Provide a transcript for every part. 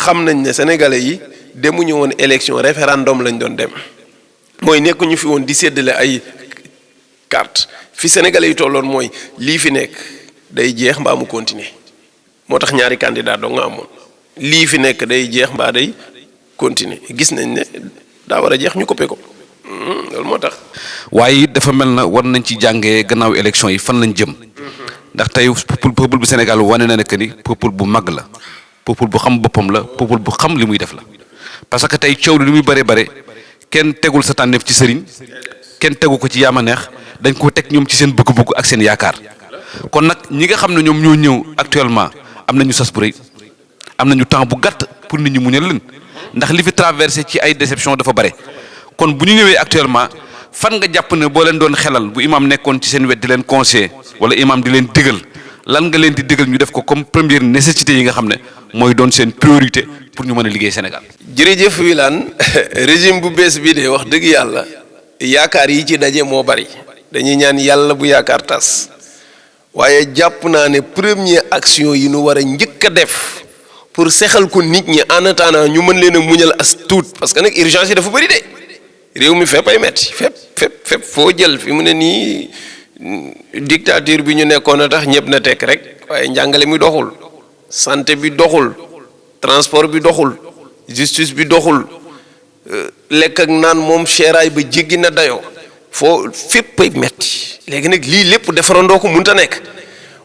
xam nañ ne sénégalais yi demuñu woon élection référendum lañ doon dem mooy nekkuñu fi woon di séddale ay carte fi sénégalais yi tolloon mooy lii fi nekk day jeex mbaa mu continuer moo tax ñaari candidat doo nga amoon lii fi nekk day jeex mbaa day continuer gis nañ ne daa war a jeex ñu coppe ko loolu moo tax. waaye dafa mel na war nañ ci jàngee gannaaw élection yi fan lañ jëm ndax tey peuple bu Sénégal wane na ne que ni peuple bu mag la peuple bu xam boppam la peuple bu xam li muy def la parce que tey coow li muy bare kenn tegul sa tànneef ci sëriñ kenn tegu ko ci yaama neex dañ ko teg ñoom ci seen bëgg-bëgg ak seen yaakaar kon nag ñi nga xam ne ñoom ñoo ñëw actuellement am nañu sas bu rëy am nañu temps bu gàtt pour nit ñi muñal leen ndax li fi traversé ci ay déception dafa bare kon bu ñu ñëwee actuellement fan nga jàpp ne boo leen doon xelal bu imam nekkoon ci seen wet di leen conseiller wala imam di leen digal lan nga leen di digal ñu def ko comme première nécessité yi nga xam ne mooy doon seen priorité pour ñu mën a liggéey Sénégal. jërëjëf Wilane régime bu bees bii de wax dëgg yàlla yaakaar yi ci daje moo bari dañuy ñaan yàlla bu yaakaar tas waaye jàpp naa ne première action yi nu war a njëkk a def pour sexal ko nit ñi en attendant ñu mën leen a muñal as tuut parce que nag urgence yi dafa bari de réew mi fépp ay metti fépp foo jël fi mu ne nii dictature bi ñu nekkoon a tax ñëpp na tekk rek waaye njàngale mi doxul santé bi doxul transport bi doxul justice bi doxul lekk ak naan moom seeraay ba jéggi na dayoo foo fépp ay metti léegi nag lii lépp defarandoo ko mënta nekk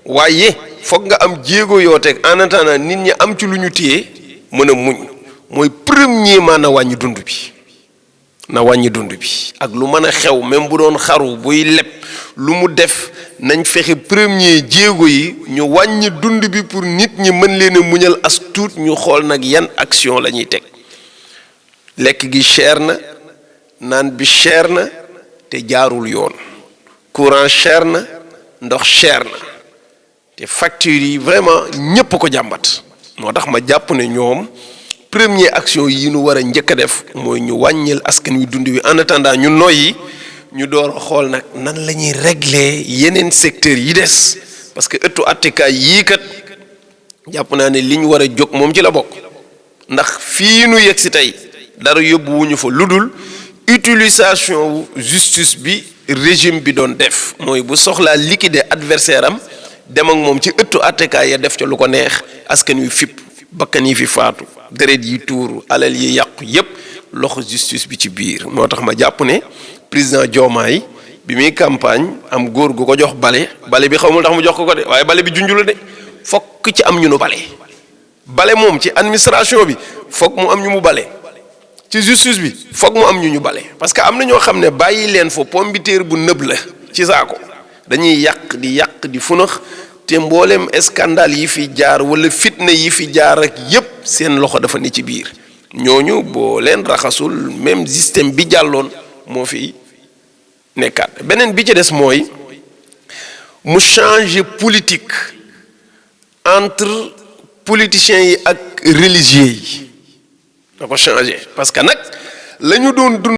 waaye foog nga am jéego yoo teg en attendant nit ñi am ci lu ñu téye mën a muñ mooy premièrement na wàññi dund bi ak lu mën a xew même bu doon xaru buy leb lu mu def nañ fexe premier jéego yi ñu wàññi dund bi pour nit ñi mën leen a muñal as tuut ñu xool nag yan action la ñuy teg lekk gi cher na naan bi cher na te jaarul yoon courant cher na ndox cher na te factures yi vraiment ñépp ko jàmbat moo tax ma jàpp ne ñoom première action yi ñu war a njëkk a def mooy ñu wàññil askan wi dund wi en attendant ñu noyyi ñu door a xool nag nan la ñuy régler yeneen secteurs yi des parce que ëttu attekaay yii kat jàpp naa ne li ñu war a jóg moom ci la bokk ndax fii nu yegg si tey dara yóbbuwuñu fa lu dul utilisation justice bi régime bi doon def mooy bu soxlaa liquider adversaire am dem ak moom ci ëttu attekaay ya def ca lu ko neex askan wi fipp bakkan yi fi faatu deret yi tuuru alal yi yàqu yépp loxo justice bi ci biir moo tax ma jàpp ne président diomay bi muy campagne am góor gu ko jox bale bi xamul tax mu jox ko de waaye bale bi junjula de fokk ci am ñu nu bale moom ci administration bi fokk mu am ñu mu bale ci justice bi fokk mu am ñu bale parce que am na ñoo xam ne bàyyi leen fa pombiteer bu nëb la ci saako dañuy yàq di funax te mboolem scandale yi fi jaar wala fitna yi fi jaar ak yépp seen loxo dafa ne ci biir ñooñu boo leen raxasul même système bi jàlloon moo fi nekkaat beneen bi ci des mooy mu changer politique entre politiciens yi ak religieux yi da ko changer parce que nag la ñu doon dund